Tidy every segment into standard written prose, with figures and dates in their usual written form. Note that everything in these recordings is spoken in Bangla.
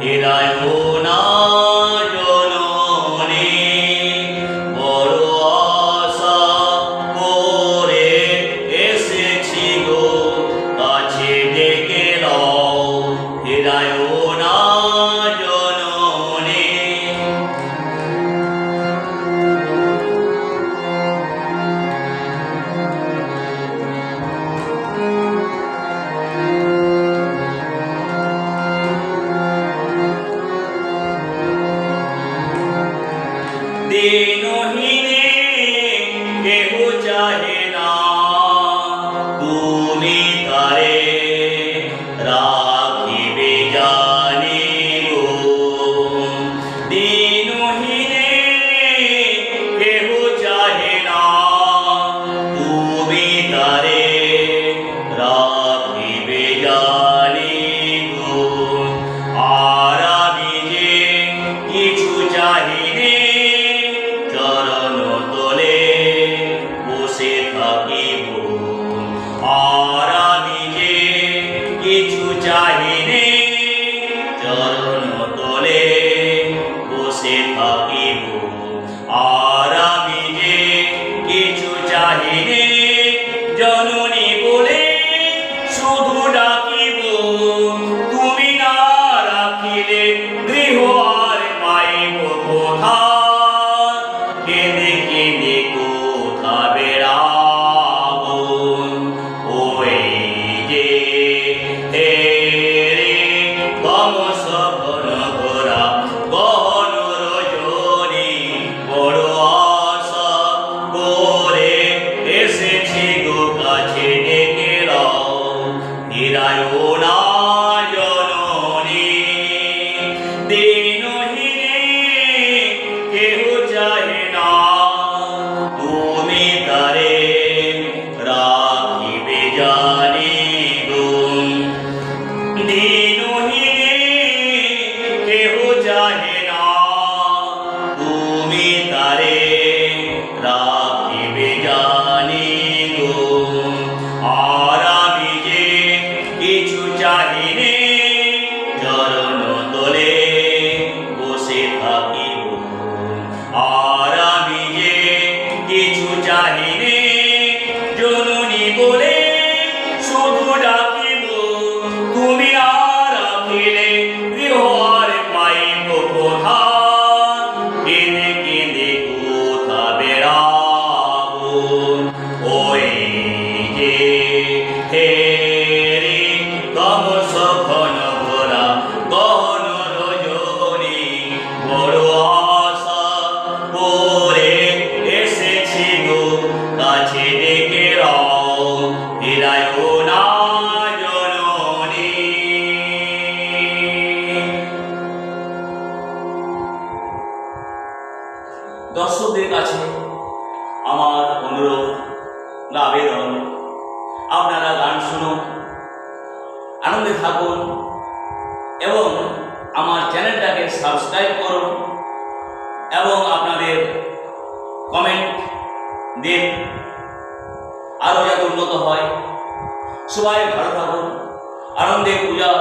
ফেরায়ো না জননী, বড় আশা করে এসেছি গো, কাছে ডেকে লও ফেরায়ো না জননী। দিনহীনে কেহ চাহে না, তুমি তারে রাখিবে জানি গো। দিনহীনে কেহ চাহে না, তুমি তারে রাখিবে জানি গো। আর আমি যে কিছু চাহি নে, চরণ তলে বসে থাকিব। আর আমি যে কিছু চাহি নে, চরণ তলে বসে থাকিব। আর আমি যে কিছু চাহি নে, জননী বলে শুধু ডাকিব। তুমি না রাখিলে গৃহ আর পাইব কোথা, কেঁদে কেঁদে কোথা বেড়াব। ওই যে হেরে গম সপন ভরা গহন রজনী, বড় আশা করে এসেছি গো, কাছে ডেকে লও ফেরায়ো না জননী। দিনহীনে কেহ চাহে না, তুমি তারে রাখিবে জানি গো। দিনহীনে কেহ চাহে না, তুমি তারে রাখিবে জানি গো। আর আমি যে কিছু চাহি নে, চরণ তলে বসে থাকিব। আর আমি যে কিছু চাহি নে, জননী বলে শুধু ডাকিব। তুমি না রাখিলে গৃহ আর পাইব কোথা, কেঁদে কেঁদে কোথা বেড়াব। ওই যে হেরে গম সপন ভরা গহন রজনী, বড় আশা করে এসেছি গো, কাছে ডেকে লও ফেরায়ো না জননী। দর্শকদের কাছে আমার অনুরোধ বা আবেদন, আপনারা গান শুনুন, আনন্দে থাকুন এবং আমার চ্যানেলটাকে সাবস্ক্রাইব করুন এবং আপনাদের কমেন্ট দিন, আরও যাতে উন্নত হয়। সবাই ভালো থাকুন, আনন্দে পূজা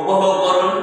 উপভোগ করুন।